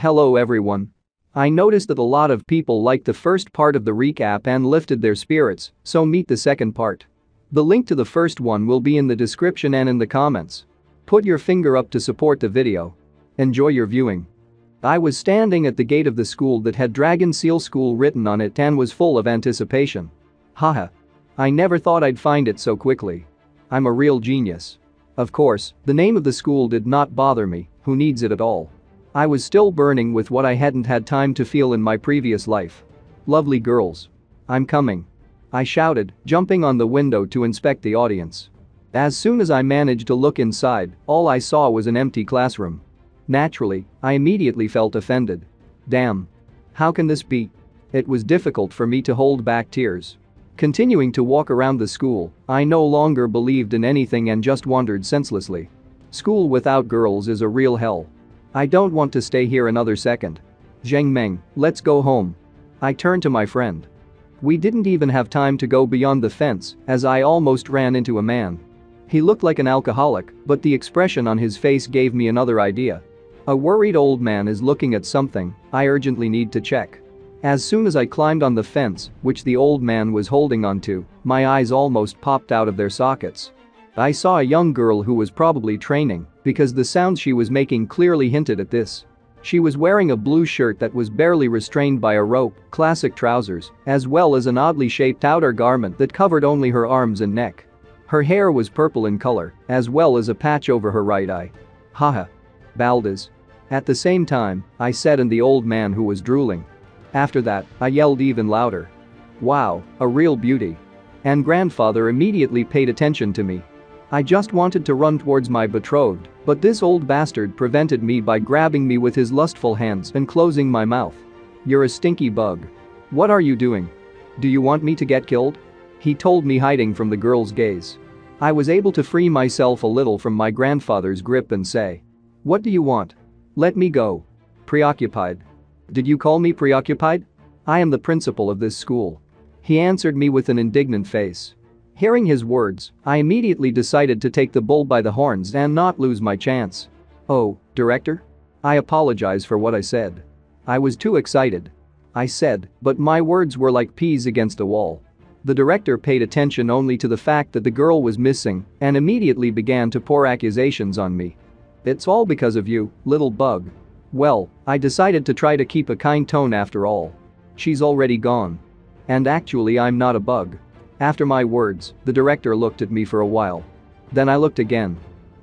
Hello everyone. I noticed that a lot of people liked the first part of the recap and lifted their spirits, so meet the second part. The link to the first one will be in the description and in the comments. Put your finger up to support the video. Enjoy your viewing. I was standing at the gate of the school that had Dragon Seal School written on it and was full of anticipation. Haha. I never thought I'd find it so quickly. I'm a real genius. Of course, the name of the school did not bother me, who needs it at all? I was still burning with what I hadn't had time to feel in my previous life. Lovely girls. I'm coming. I shouted, jumping on the window to inspect the audience. As soon as I managed to look inside, all I saw was an empty classroom. Naturally, I immediately felt offended. Damn. How can this be? It was difficult for me to hold back tears. Continuing to walk around the school, I no longer believed in anything and just wandered senselessly. School without girls is a real hell. I don't want to stay here another second. Zheng Meng, let's go home. I turned to my friend. We didn't even have time to go beyond the fence as I almost ran into a man. He looked like an alcoholic, but the expression on his face gave me another idea. A worried old man is looking at something I urgently need to check. As soon as I climbed on the fence, which the old man was holding onto, my eyes almost popped out of their sockets. I saw a young girl who was probably training because the sounds she was making clearly hinted at this. She was wearing a blue shirt that was barely restrained by a rope, classic trousers, as well as an oddly shaped outer garment that covered only her arms and neck. Her hair was purple in color, as well as a patch over her right eye. Haha. Baldas. At the same time, I said, and the old man who was drooling. After that, I yelled even louder. Wow, a real beauty. And grandfather immediately paid attention to me. I just wanted to run towards my betrothed, but this old bastard prevented me by grabbing me with his lustful hands and closing my mouth. You're a stinky bug. What are you doing? Do you want me to get killed? He told me, hiding from the girl's gaze. I was able to free myself a little from my grandfather's grip and say. What do you want? Let me go. Preoccupied. Did you call me preoccupied? I am the principal of this school. He answered me with an indignant face. Hearing his words, I immediately decided to take the bull by the horns and not lose my chance. Oh, director? I apologize for what I said. I was too excited. I said, but my words were like peas against a wall. The director paid attention only to the fact that the girl was missing and immediately began to pour accusations on me. It's all because of you, little bug. Well, I decided to try to keep a kind tone after all. She's already gone. And actually, I'm not a bug. After my words, the director looked at me for a while. Then I looked again.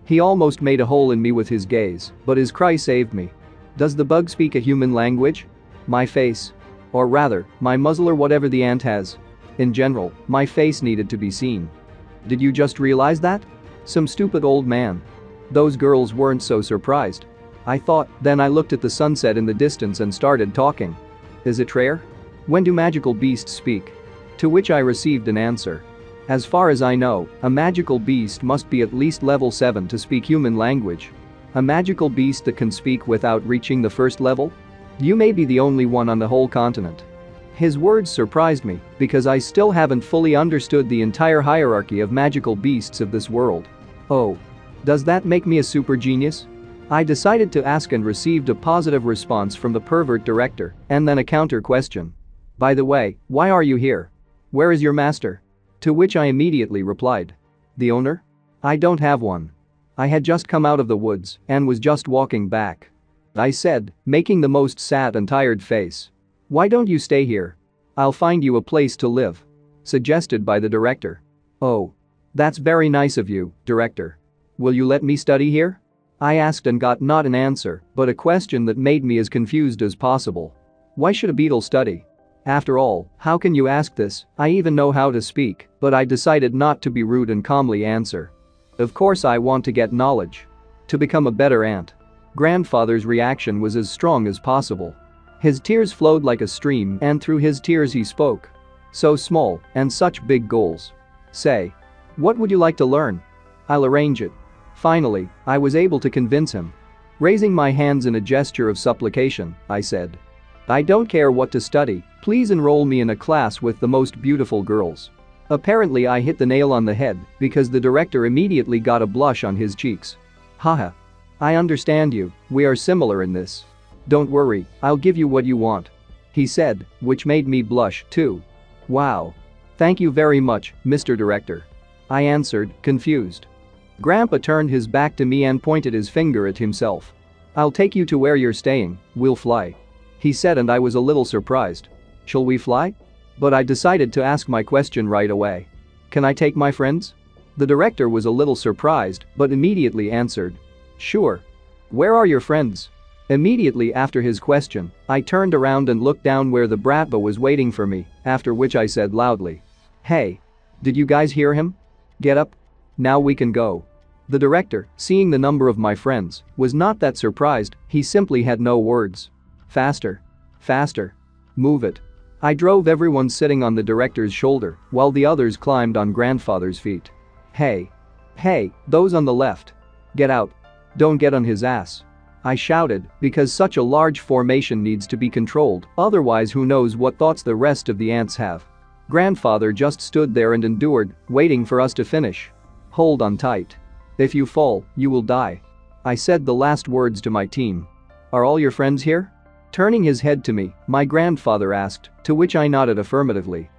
He almost made a hole in me with his gaze, but his cry saved me. Does the bug speak a human language? My face. Or rather, my muzzle or whatever the ant has. In general, my face needed to be seen. Did you just realize that? Some stupid old man. Those girls weren't so surprised. I thought, then I looked at the sunset in the distance and started talking. Is it rare? When do magical beasts speak? To which I received an answer. As far as I know, a magical beast must be at least level 7 to speak human language. A magical beast that can speak without reaching the first level? You may be the only one on the whole continent. His words surprised me because I still haven't fully understood the entire hierarchy of magical beasts of this world. Oh. Does that make me a super genius? I decided to ask and received a positive response from the pervert director and then a counter question. By the way, why are you here? Where is your master? To which I immediately replied. The owner? I don't have one. I had just come out of the woods and was just walking back. I said, making the most sad and tired face. Why don't you stay here? I'll find you a place to live. Suggested by the director. Oh. That's very nice of you, director. Will you let me study here? I asked and got not an answer, but a question that made me as confused as possible. Why should a beetle study? After all, how can you ask this? I even know how to speak, but I decided not to be rude and calmly answer. Of course I want to get knowledge. To become a better ant. Grandfather's reaction was as strong as possible. His tears flowed like a stream and through his tears he spoke. So small and such big goals. Say. What would you like to learn? I'll arrange it. Finally, I was able to convince him. Raising my hands in a gesture of supplication, I said. I don't care what to study, please enroll me in a class with the most beautiful girls. Apparently I hit the nail on the head because the director immediately got a blush on his cheeks. Haha. I understand you, we are similar in this. "Don't worry, I'll give you what you want," he said, which made me blush too. "Wow. Thank you very much, Mr. Director," I answered, confused. Grandpa turned his back to me and pointed his finger at himself. "I'll take you to where you're staying, we'll fly," he said, and I was a little surprised. "Shall we fly?" But I decided to ask my question right away. "Can I take my friends?" The director was a little surprised but immediately answered, "Sure. Where are your friends?" Immediately after his question, I turned around and looked down where the bratba was waiting for me, after which I said loudly, "Hey. Did you guys hear him? Get up. Now we can go." The director, seeing the number of my friends, was not that surprised, he simply had no words. "Faster. Faster. Move it." I drove everyone sitting on the director's shoulder while the others climbed on grandfather's feet. "Hey. Hey, those on the left. Get out. Don't get on his ass," I shouted, because such a large formation needs to be controlled, otherwise who knows what thoughts the rest of the ants have. Grandfather just stood there and endured, waiting for us to finish. "Hold on tight. If you fall, you will die," I said the last words to my team. "Are all your friends here?" Turning his head to me, my grandfather asked, to which I nodded affirmatively.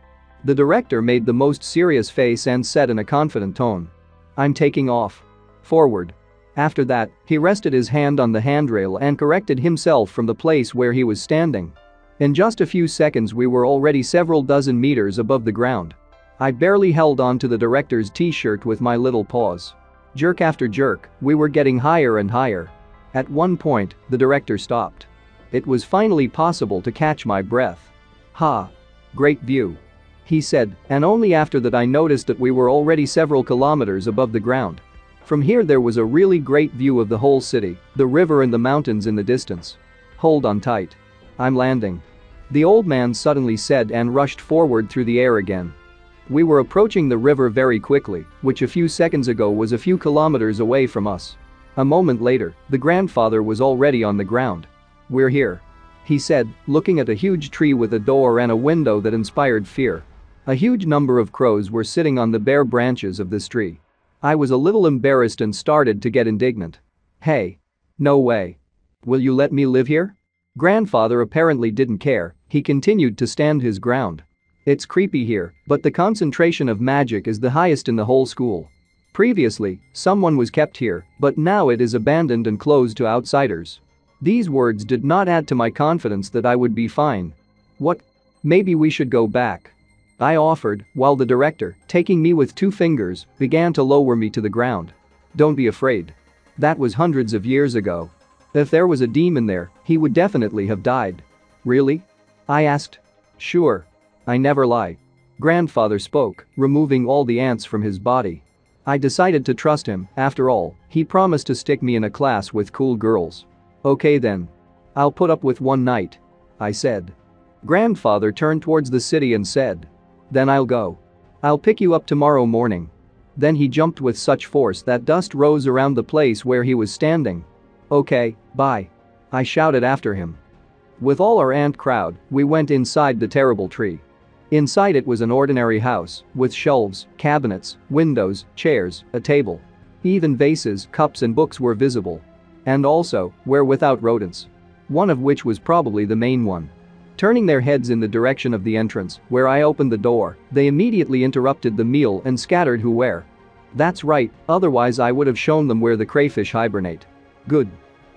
The director made the most serious face and said in a confident tone, "I'm taking off. Forward." After that, he rested his hand on the handrail and corrected himself from the place where he was standing. In just a few seconds we were already several dozen meters above the ground. I barely held on to the director's t-shirt with my little paws. Jerk after jerk, we were getting higher and higher. At one point, the director stopped. It was finally possible to catch my breath. "Ha. Great view," he said, and only after that I noticed that we were already several kilometers above the ground. From here there was a really great view of the whole city, the river and the mountains in the distance. "Hold on tight. I'm landing," the old man suddenly said and rushed forward through the air again. We were approaching the river very quickly, which a few seconds ago was a few kilometers away from us. A moment later, the grandfather was already on the ground. "We're here," he said, looking at a huge tree with a door and a window that inspired fear. A huge number of crows were sitting on the bare branches of this tree. I was a little embarrassed and started to get indignant. "Hey. No way. Will you let me live here?" Grandfather apparently didn't care, he continued to stand his ground. "It's creepy here, but the concentration of magic is the highest in the whole school. Previously, someone was kept here, but now it is abandoned and closed to outsiders." These words did not add to my confidence that I would be fine. "What? Maybe we should go back," I offered, while the director, taking me with 2 fingers, began to lower me to the ground. "Don't be afraid. That was hundreds of years ago. If there was a demon there, he would definitely have died." "Really?" I asked. "Sure. I never lie." Grandfather spoke, removing all the ants from his body. I decided to trust him, after all, he promised to stick me in a class with cool girls. "Okay then. I'll put up with one night," I said. Grandfather turned towards the city and said, "Then I'll go. I'll pick you up tomorrow morning." Then he jumped with such force that dust rose around the place where he was standing. "Okay, bye," I shouted after him. With all our ant crowd, we went inside the terrible tree. Inside it was an ordinary house, with shelves, cabinets, windows, chairs, a table. Even vases, cups and books were visible. And also, were without rodents. One of which was probably the main one. Turning their heads in the direction of the entrance, where I opened the door, they immediately interrupted the meal and scattered who where. That's right, otherwise I would have shown them where the crayfish hibernate. "Good.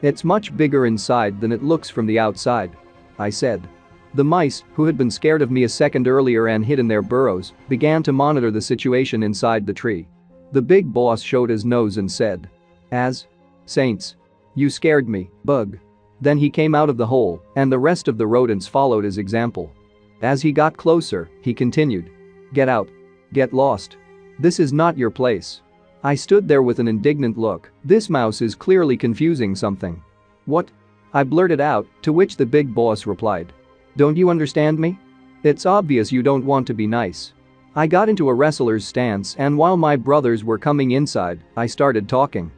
It's much bigger inside than it looks from the outside," I said. The mice, who had been scared of me a second earlier and hid in their burrows, began to monitor the situation inside the tree. The big boss showed his nose and said, "As saints. You scared me, bug." Then he came out of the hole, and the rest of the rodents followed his example. As he got closer, he continued, "Get out. Get lost. This is not your place." I stood there with an indignant look. This mouse is clearly confusing something. "What?" I blurted out, to which the big boss replied, "Don't you understand me? It's obvious you don't want to be nice." I got into a wrestler's stance, and while my brothers were coming inside, I started talking.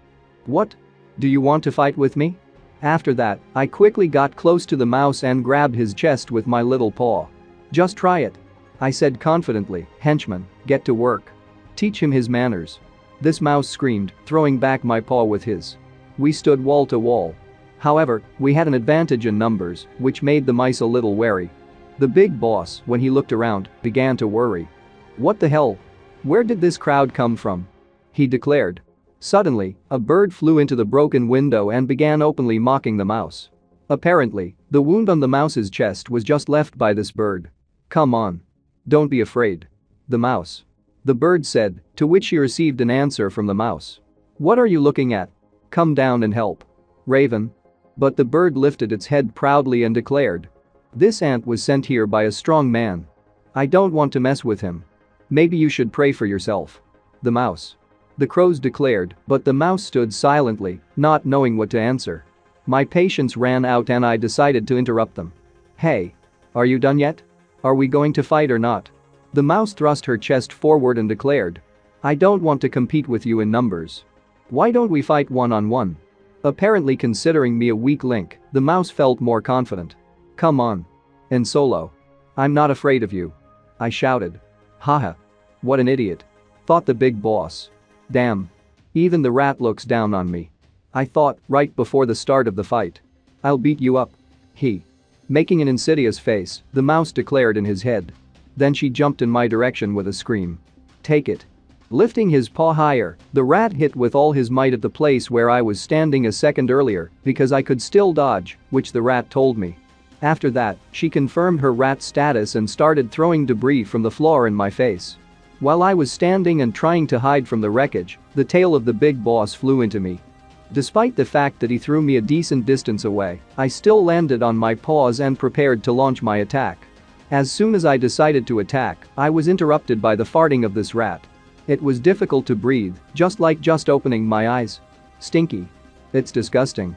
"What? Do you want to fight with me?" After that, I quickly got close to the mouse and grabbed his chest with my little paw. "Just try it," I said confidently. "Henchman, get to work. Teach him his manners." This mouse screamed, throwing back my paw with his. We stood wall to wall. However, we had an advantage in numbers, which made the mice a little wary. The big boss, when he looked around, began to worry. "What the hell? Where did this crowd come from?" he declared. Suddenly, a bird flew into the broken window and began openly mocking the mouse. Apparently, the wound on the mouse's chest was just left by this bird. "Come on. Don't be afraid." The mouse. The bird said, to which she received an answer from the mouse. "What are you looking at? Come down and help." Raven. But the bird lifted its head proudly and declared. "This ant was sent here by a strong man. I don't want to mess with him. Maybe you should pray for yourself." The mouse. The crows declared, but the mouse stood silently, not knowing what to answer. My patience ran out and I decided to interrupt them. "Hey. Are you done yet? Are we going to fight or not?" The mouse thrust her chest forward and declared. "I don't want to compete with you in numbers. Why don't we fight one-on-one?" Apparently considering me a weak link, the mouse felt more confident. "Come on. In solo. I'm not afraid of you," I shouted. "Haha. What an idiot," thought the big boss. "Damn. Even the rat looks down on me," I thought right before the start of the fight. "I'll beat you up." He. Making an insidious face, the mouse declared in his head. Then she jumped in my direction with a scream. "Take it." Lifting his paw higher, the rat hit with all his might at the place where I was standing a second earlier because I could still dodge, which the rat told me. After that, she confirmed her rat status and started throwing debris from the floor in my face. While I was standing and trying to hide from the wreckage, the tail of the big boss flew into me. Despite the fact that he threw me a decent distance away, I still landed on my paws and prepared to launch my attack. As soon as I decided to attack, I was interrupted by the farting of this rat. It was difficult to breathe, just opening my eyes. "Stinky. It's disgusting,"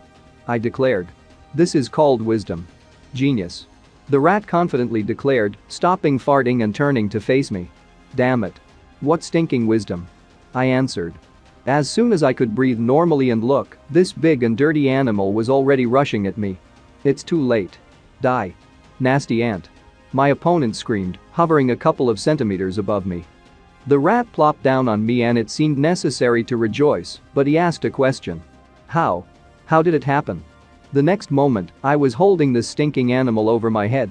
I declared. "This is called wisdom. Genius." The rat confidently declared, stopping farting and turning to face me. "Damn it. What stinking wisdom?" I answered. As soon as I could breathe normally and look, this big and dirty animal was already rushing at me. "It's too late. Die. Nasty ant," my opponent screamed, hovering a couple of centimeters above me. The rat plopped down on me and it seemed necessary to rejoice, but he asked a question. How? How did it happen? The next moment, I was holding this stinking animal over my head.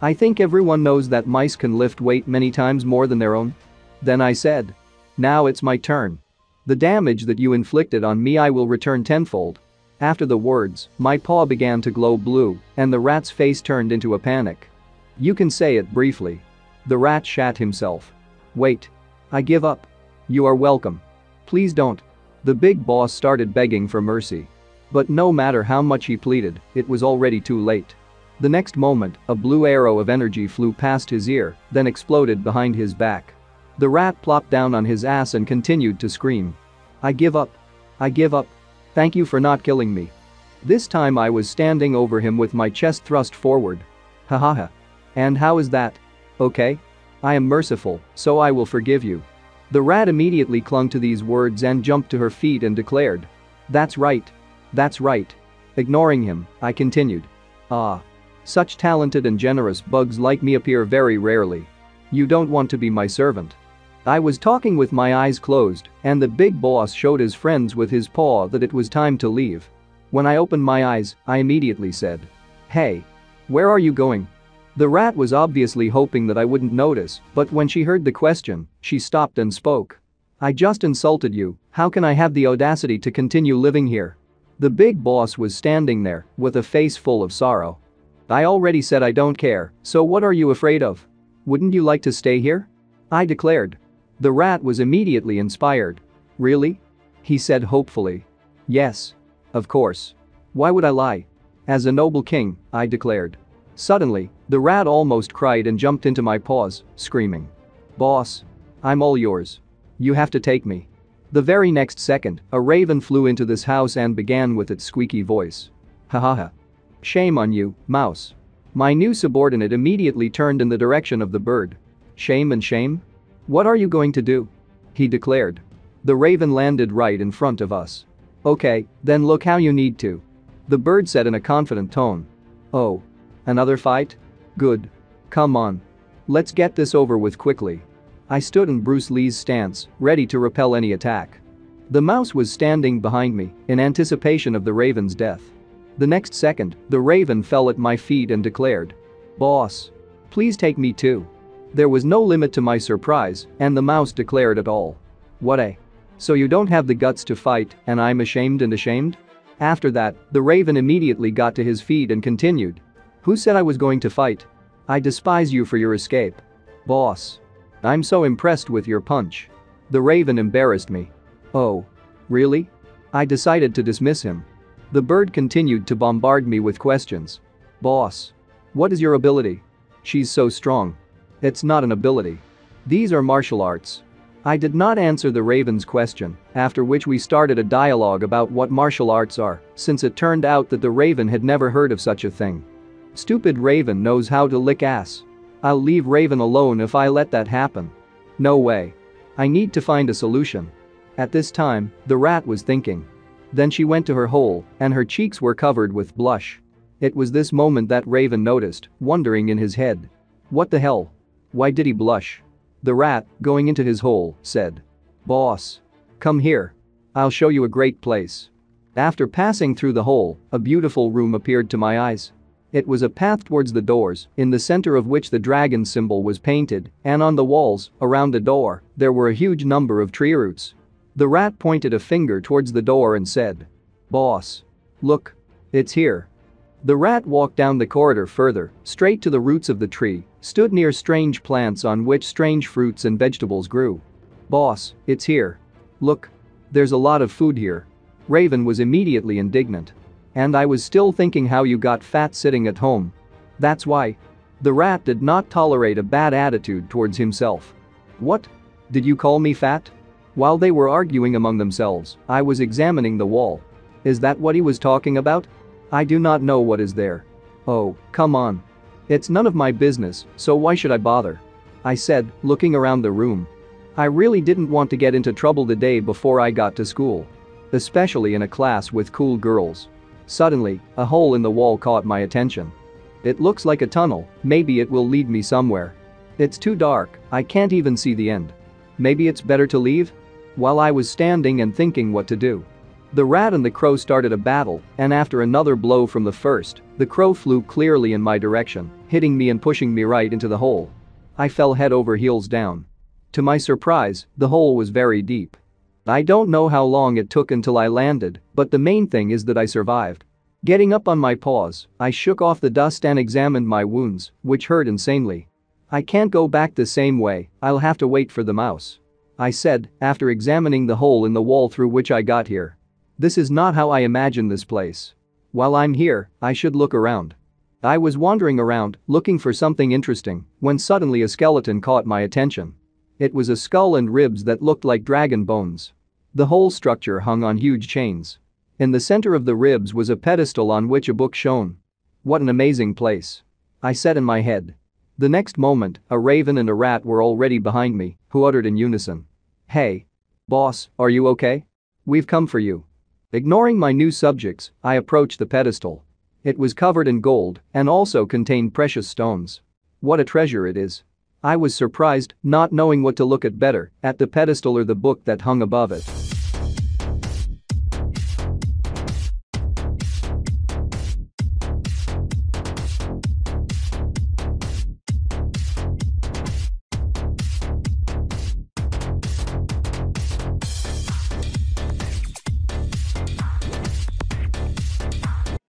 "I think everyone knows that mice can lift weight many times more than their own." Then I said. "Now it's my turn. The damage that you inflicted on me I will return tenfold." After the words, my paw began to glow blue, and the rat's face turned into a panic. "You can say it briefly." The rat shat himself. "Wait. I give up." "You are welcome. Please don't." The big boss started begging for mercy. But no matter how much he pleaded, it was already too late. The next moment, a blue arrow of energy flew past his ear, then exploded behind his back. The rat plopped down on his ass and continued to scream. "I give up. I give up. Thank you for not killing me." This time I was standing over him with my chest thrust forward. "Hahaha. And how is that? Okay? I am merciful, so I will forgive you." The rat immediately clung to these words and jumped to her feet and declared. "That's right. That's right." Ignoring him, I continued. "Ah. Such talented and generous bugs like me appear very rarely. You don't want to be my servant." I was talking with my eyes closed, and the big boss showed his friends with his paw that it was time to leave. When I opened my eyes, I immediately said, "Hey. Where are you going?" The rat was obviously hoping that I wouldn't notice, but when she heard the question, she stopped and spoke. "I just insulted you, how can I have the audacity to continue living here?" The big boss was standing there, with a face full of sorrow. "I already said I don't care, so what are you afraid of? Wouldn't you like to stay here?" I declared. The rat was immediately inspired. "Really?" he said hopefully. "Yes. Of course. Why would I lie? As a noble king," I declared. Suddenly, the rat almost cried and jumped into my paws, screaming. "Boss. I'm all yours. You have to take me." The very next second, a raven flew into this house and began with its squeaky voice. "Hahaha. Shame on you, mouse." My new subordinate immediately turned in the direction of the bird. "Shame and shame? What are you going to do?" he declared. The raven landed right in front of us. "Okay, then look how you need to," the bird said in a confident tone. "Oh. Another fight? Good. Come on. Let's get this over with quickly." I stood in Bruce Lee's stance, ready to repel any attack. The mouse was standing behind me, in anticipation of the raven's death. The next second, the raven fell at my feet and declared, "Boss. Please take me too." There was no limit to my surprise, and the mouse declared it all. "What a? So you don't have the guts to fight, and I'm ashamed? After that, the raven immediately got to his feet and continued. "Who said I was going to fight? I despise you for your escape. Boss. I'm so impressed with your punch." The raven embarrassed me. "Oh. Really?" I decided to dismiss him. The bird continued to bombard me with questions. "Boss. What is your ability?" "She's so strong." "It's not an ability. These are martial arts." I did not answer the raven's question, after which we started a dialogue about what martial arts are, since it turned out that the raven had never heard of such a thing. Stupid raven knows how to lick ass. I'll leave raven alone if I let that happen. No way. I need to find a solution. At this time, the rat was thinking. Then she went to her hole, and her cheeks were covered with blush. It was this moment that raven noticed, wondering in his head. What the hell? Why did he blush? The rat, going into his hole, said, "Boss. Come here. I'll show you a great place." After passing through the hole, a beautiful room appeared to my eyes. It was a path towards the doors, in the center of which the dragon symbol was painted, and on the walls, around the door, there were a huge number of tree roots. The rat pointed a finger towards the door and said, "Boss. Look. It's here." The rat walked down the corridor further, straight to the roots of the tree, stood near strange plants on which strange fruits and vegetables grew. "Boss, it's here. Look. There's a lot of food here." Raven was immediately indignant. "And I was still thinking how you got fat sitting at home. That's why." The rat did not tolerate a bad attitude towards himself. "What? Did you call me fat?" While they were arguing among themselves, I was examining the wall. Is that what he was talking about? I do not know what is there. Oh, come on. It's none of my business, so why should I bother? I said, looking around the room. I really didn't want to get into trouble the day before I got to school. Especially in a class with cool girls. Suddenly, a hole in the wall caught my attention. It looks like a tunnel, maybe it will lead me somewhere. It's too dark, I can't even see the end. Maybe it's better to leave? While I was standing and thinking what to do, the rat and the crow started a battle, and after another blow from the first, the crow flew clearly in my direction, hitting me and pushing me right into the hole. I fell head over heels down. To my surprise, the hole was very deep. I don't know how long it took until I landed, but the main thing is that I survived. Getting up on my paws, I shook off the dust and examined my wounds, which hurt insanely. I can't go back the same way, I'll have to wait for the mouse. I said, after examining the hole in the wall through which I got here. This is not how I imagine this place. While I'm here, I should look around. I was wandering around, looking for something interesting, when suddenly a skeleton caught my attention. It was a skull and ribs that looked like dragon bones. The whole structure hung on huge chains. In the center of the ribs was a pedestal on which a book shone. What an amazing place. I said in my head. The next moment, a raven and a rat were already behind me, who uttered in unison. "Hey. Boss, are you okay? We've come for you." Ignoring my new subjects, I approached the pedestal. It was covered in gold and also contained precious stones. What a treasure it is. I was surprised, not knowing what to look at better, at the pedestal or the book that hung above it.